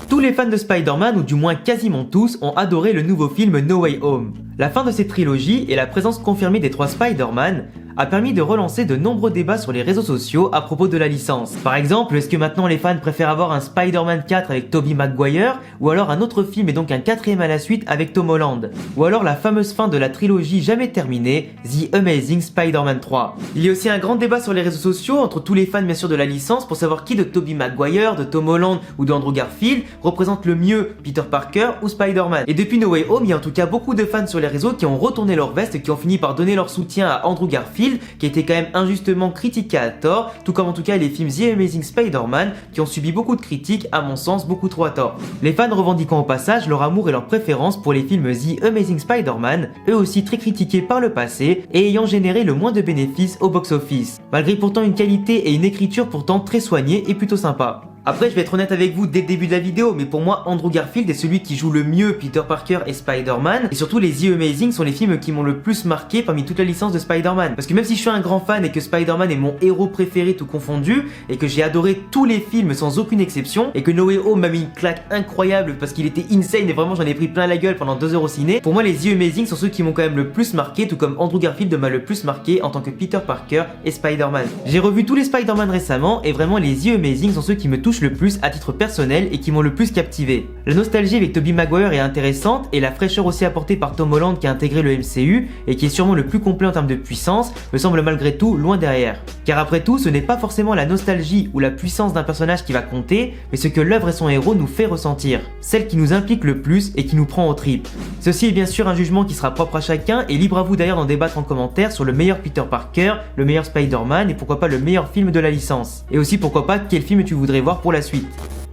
Tous les fans de Spider-Man, ou du moins quasiment tous, ont adoré le nouveau film No Way Home. La fin de cette trilogie et la présence confirmée des 3 Spider-Man a permis de relancer de nombreux débats sur les réseaux sociaux à propos de la licence. Par exemple, est-ce que maintenant les fans préfèrent avoir un Spider-Man 4 avec Tobey Maguire, ou alors un autre film et donc un 4ème à la suite avec Tom Holland, ou alors la fameuse fin de la trilogie jamais terminée, The Amazing Spider-Man 3. Il y a aussi un grand débat sur les réseaux sociaux entre tous les fans bien sûr de la licence pour savoir qui de Tobey Maguire, de Tom Holland ou de Andrew Garfield représente le mieux Peter Parker ou Spider-Man. Et depuis No Way Home, il y a en tout cas beaucoup de fans sur les réseaux qui ont retourné leur veste et qui ont fini par donner leur soutien à Andrew Garfield, qui était quand même injustement critiqué à tort, tout comme en tout cas les films The Amazing Spider-Man qui ont subi beaucoup de critiques, à mon sens beaucoup trop à tort. Les fans revendiquant au passage leur amour et leur préférence pour les films The Amazing Spider-Man, eux aussi très critiqués par le passé et ayant généré le moins de bénéfices au box-office, malgré pourtant une qualité et une écriture pourtant très soignée et plutôt sympa. Après, je vais être honnête avec vous dès le début de la vidéo, mais pour moi, Andrew Garfield est celui qui joue le mieux Peter Parker et Spider-Man, et surtout les The Amazing sont les films qui m'ont le plus marqué parmi toute la licence de Spider-Man. Parce que même si je suis un grand fan et que Spider-Man est mon héros préféré tout confondu, et que j'ai adoré tous les films sans aucune exception, et que No Way Home m'a mis une claque incroyable parce qu'il était insane et vraiment j'en ai pris plein la gueule pendant 2 heures au ciné, pour moi les The Amazing sont ceux qui m'ont quand même le plus marqué, tout comme Andrew Garfield m'a le plus marqué en tant que Peter Parker et Spider-Man. J'ai revu tous les Spider-Man récemment, et vraiment les The Amazing sont ceux qui me touchent le plus à titre personnel et qui m'ont le plus captivé. La nostalgie avec Tobey Maguire est intéressante et la fraîcheur aussi apportée par Tom Holland qui a intégré le MCU et qui est sûrement le plus complet en termes de puissance me semble malgré tout loin derrière. Car après tout, ce n'est pas forcément la nostalgie ou la puissance d'un personnage qui va compter, mais ce que l'œuvre et son héros nous fait ressentir, celle qui nous implique le plus et qui nous prend aux tripes. Ceci est bien sûr un jugement qui sera propre à chacun et libre à vous d'ailleurs d'en débattre en commentaire sur le meilleur Peter Parker, le meilleur Spider-Man et pourquoi pas le meilleur film de la licence. Et aussi pourquoi pas quel film tu voudrais voir pour la suite.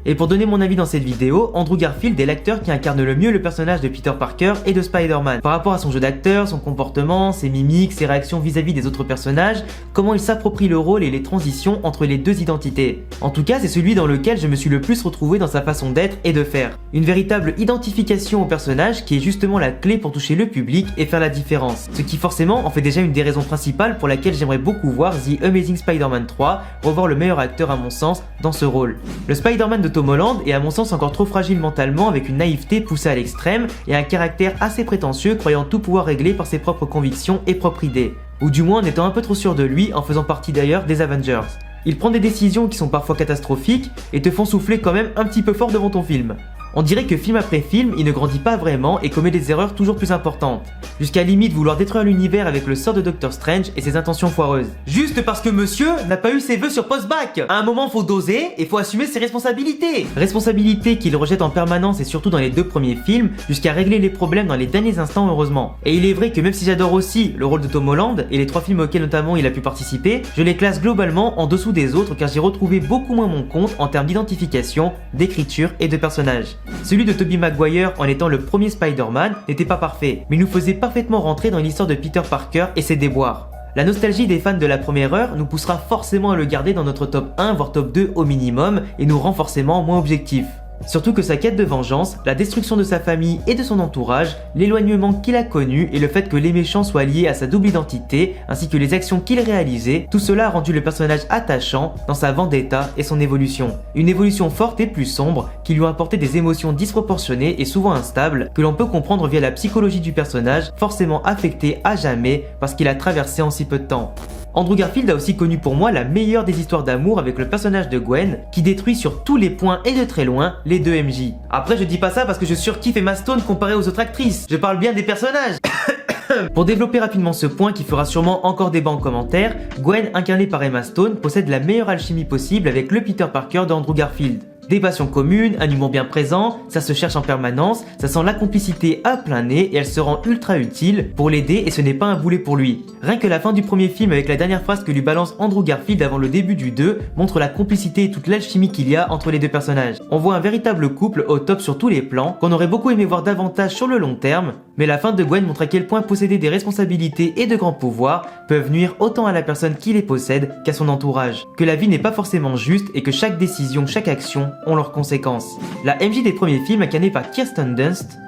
Et pour donner mon avis dans cette vidéo, Andrew Garfield est l'acteur qui incarne le mieux le personnage de Peter Parker et de Spider-Man. Par rapport à son jeu d'acteur, son comportement, ses mimiques, ses réactions vis-à-vis des autres personnages, comment il s'approprie le rôle et les transitions entre les deux identités. En tout cas, c'est celui dans lequel je me suis le plus retrouvé dans sa façon d'être et de faire. Une véritable identification au personnage qui est justement la clé pour toucher le public et faire la différence. Ce qui forcément en fait déjà une des raisons principales pour laquelle j'aimerais beaucoup voir The Amazing Spider-Man 3, revoir le meilleur acteur à mon sens dans ce rôle. Le Spider-Man de Tom Holland est à mon sens encore trop fragile mentalement avec une naïveté poussée à l'extrême et un caractère assez prétentieux croyant tout pouvoir régler par ses propres convictions et propres idées. Ou du moins en étant un peu trop sûr de lui en faisant partie d'ailleurs des Avengers. Il prend des décisions qui sont parfois catastrophiques et te font souffler quand même un petit peu fort devant ton film. On dirait que film après film, il ne grandit pas vraiment et commet des erreurs toujours plus importantes, jusqu'à limite vouloir détruire l'univers avec le sort de Doctor Strange et ses intentions foireuses. Juste parce que monsieur n'a pas eu ses vœux sur post-bac. À un moment faut doser et faut assumer ses responsabilités. Responsabilités qu'il rejette en permanence et surtout dans les 2 premiers films, jusqu'à régler les problèmes dans les derniers instants heureusement. Et il est vrai que même si j'adore aussi le rôle de Tom Holland et les 3 films auxquels notamment il a pu participer, je les classe globalement en dessous des autres car j'ai retrouvé beaucoup moins mon compte en termes d'identification, d'écriture et de personnages. Celui de Tobey Maguire en étant le premier Spider-Man n'était pas parfait, mais nous faisait parfaitement rentrer dans l'histoire de Peter Parker et ses déboires. La nostalgie des fans de la première heure nous poussera forcément à le garder dans notre top 1 voire top 2 au minimum et nous rend forcément moins objectifs. Surtout que sa quête de vengeance, la destruction de sa famille et de son entourage, l'éloignement qu'il a connu et le fait que les méchants soient liés à sa double identité, ainsi que les actions qu'il réalisait, tout cela a rendu le personnage attachant dans sa vendetta et son évolution. Une évolution forte et plus sombre qui lui a apporté des émotions disproportionnées et souvent instables que l'on peut comprendre via la psychologie du personnage, forcément affecté à jamais parce qu'il a traversé en si peu de temps. Andrew Garfield a aussi connu pour moi la meilleure des histoires d'amour avec le personnage de Gwen, qui détruit sur tous les points et de très loin les 2 MJ. Après je dis pas ça parce que je surkiffe Emma Stone comparé aux autres actrices, je parle bien des personnages. Pour développer rapidement ce point qui fera sûrement encore débat en commentaire, Gwen incarnée par Emma Stone possède la meilleure alchimie possible avec le Peter Parker d'Andrew Garfield. Des passions communes, un humour bien présent, ça se cherche en permanence, ça sent la complicité à plein nez et elle se rend ultra utile pour l'aider et ce n'est pas un boulet pour lui. Rien que la fin du premier film avec la dernière phrase que lui balance Andrew Garfield avant le début du 2 montre la complicité et toute l'alchimie qu'il y a entre les 2 personnages. On voit un véritable couple au top sur tous les plans, qu'on aurait beaucoup aimé voir davantage sur le long terme, mais la fin de Gwen montre à quel point posséder des responsabilités et de grands pouvoirs peuvent nuire autant à la personne qui les possède qu'à son entourage. Que la vie n'est pas forcément juste et que chaque décision, chaque action ont leurs conséquences. La MJ des premiers films incarnée par Kirsten Dunst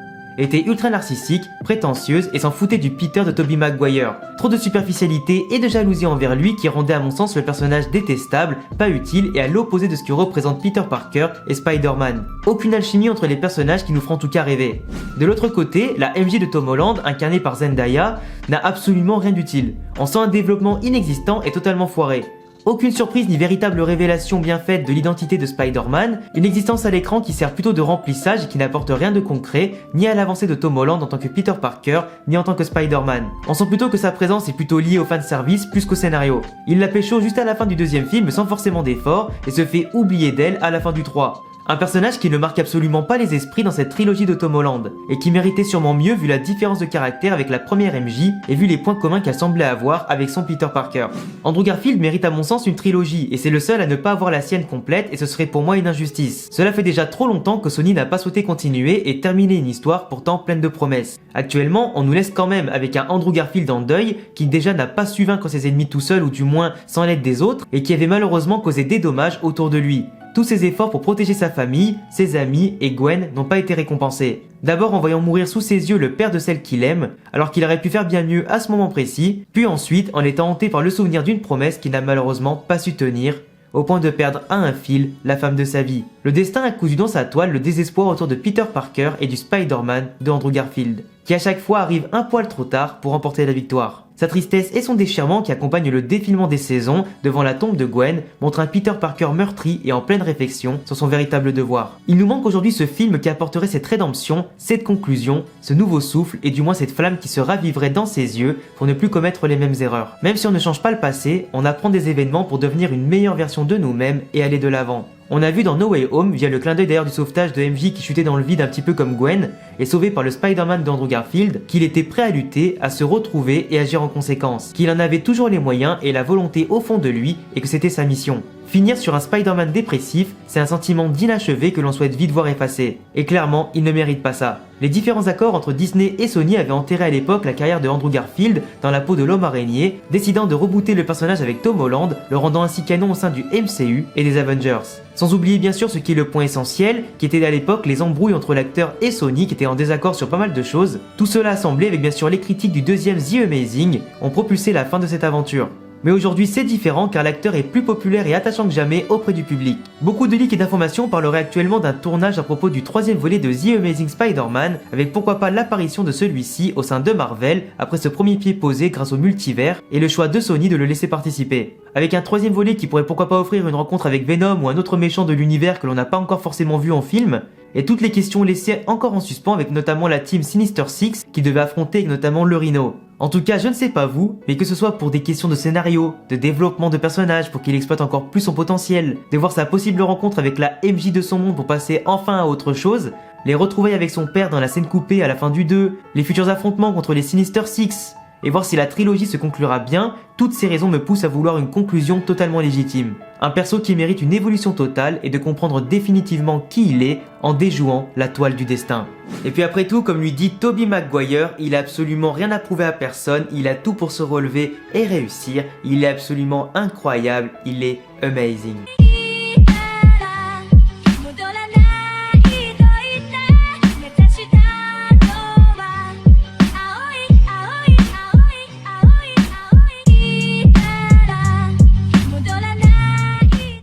était ultra narcissique, prétentieuse et s'en foutait du Peter de Tobey Maguire. Trop de superficialité et de jalousie envers lui qui rendait à mon sens le personnage détestable, pas utile et à l'opposé de ce que représente Peter Parker et Spider-Man. Aucune alchimie entre les personnages qui nous feront en tout cas rêver. De l'autre côté, la MJ de Tom Holland, incarnée par Zendaya, n'a absolument rien d'utile. On sent un développement inexistant et totalement foiré. Aucune surprise ni véritable révélation bien faite de l'identité de Spider-Man, une existence à l'écran qui sert plutôt de remplissage et qui n'apporte rien de concret, ni à l'avancée de Tom Holland en tant que Peter Parker, ni en tant que Spider-Man. On sent plutôt que sa présence est plutôt liée au fanservice plus qu'au scénario. Il la pécho juste à la fin du deuxième film sans forcément d'effort et se fait oublier d'elle à la fin du 3. Un personnage qui ne marque absolument pas les esprits dans cette trilogie de Tom Holland, et qui méritait sûrement mieux vu la différence de caractère avec la première MJ et vu les points communs qu'elle semblait avoir avec son Peter Parker. Andrew Garfield mérite à mon sens une trilogie, et c'est le seul à ne pas avoir la sienne complète, et ce serait pour moi une injustice. Cela fait déjà trop longtemps que Sony n'a pas souhaité continuer et terminer une histoire pourtant pleine de promesses. Actuellement, on nous laisse quand même avec un Andrew Garfield en deuil, qui déjà n'a pas su vaincre ses ennemis tout seul ou du moins sans l'aide des autres, et qui avait malheureusement causé des dommages autour de lui. Tous ses efforts pour protéger sa famille, ses amis et Gwen n'ont pas été récompensés. D'abord en voyant mourir sous ses yeux le père de celle qu'il aime, alors qu'il aurait pu faire bien mieux à ce moment précis, puis ensuite en étant hanté par le souvenir d'une promesse qu'il n'a malheureusement pas su tenir, au point de perdre à un fil la femme de sa vie. Le destin a cousu dans sa toile le désespoir autour de Peter Parker et du Spider-Man de Andrew Garfield, qui à chaque fois arrive un poil trop tard pour remporter la victoire. Sa tristesse et son déchirement qui accompagnent le défilement des saisons devant la tombe de Gwen montrent un Peter Parker meurtri et en pleine réflexion sur son véritable devoir. Il nous manque aujourd'hui ce film qui apporterait cette rédemption, cette conclusion, ce nouveau souffle et du moins cette flamme qui se raviverait dans ses yeux pour ne plus commettre les mêmes erreurs. Même si on ne change pas le passé, on apprend des événements pour devenir une meilleure version de nous-mêmes et aller de l'avant. On a vu dans No Way Home, via le clin d'œil d'ailleurs du sauvetage de MJ qui chutait dans le vide un petit peu comme Gwen, et sauvé par le Spider-Man d'Andrew Garfield, qu'il était prêt à lutter, à se retrouver et agir en conséquence, qu'il en avait toujours les moyens et la volonté au fond de lui, et que c'était sa mission. Finir sur un Spider-Man dépressif, c'est un sentiment d'inachevé que l'on souhaite vite voir effacé. Et clairement, il ne mérite pas ça. Les différents accords entre Disney et Sony avaient enterré à l'époque la carrière de Andrew Garfield dans la peau de l'homme araignée, décidant de rebooter le personnage avec Tom Holland, le rendant ainsi canon au sein du MCU et des Avengers. Sans oublier bien sûr ce qui est le point essentiel, qui était à l'époque les embrouilles entre l'acteur et Sony qui étaient en désaccord sur pas mal de choses. Tout cela assemblé avec bien sûr les critiques du deuxième The Amazing ont propulsé la fin de cette aventure. Mais aujourd'hui c'est différent car l'acteur est plus populaire et attachant que jamais auprès du public. Beaucoup de leaks et d'informations parleraient actuellement d'un tournage à propos du troisième volet de The Amazing Spider-Man, avec pourquoi pas l'apparition de celui-ci au sein de Marvel après ce premier pied posé grâce au multivers et le choix de Sony de le laisser participer. Avec un troisième volet qui pourrait pourquoi pas offrir une rencontre avec Venom ou un autre méchant de l'univers que l'on n'a pas encore forcément vu en film, et toutes les questions laissées encore en suspens avec notamment la team Sinister Six qui devait affronter notamment le Rhino. En tout cas, je ne sais pas vous, mais que ce soit pour des questions de scénario, de développement de personnages pour qu'il exploite encore plus son potentiel, de voir sa possible rencontre avec la MJ de son monde pour passer enfin à autre chose, les retrouvailles avec son père dans la scène coupée à la fin du 2, les futurs affrontements contre les Sinister Six, et voir si la trilogie se conclura bien, toutes ces raisons me poussent à vouloir une conclusion totalement légitime. Un perso qui mérite une évolution totale et de comprendre définitivement qui il est en déjouant la toile du destin. Et puis après tout, comme lui dit Tobey Maguire, il a absolument rien à prouver à personne, il a tout pour se relever et réussir, il est absolument incroyable, il est amazing.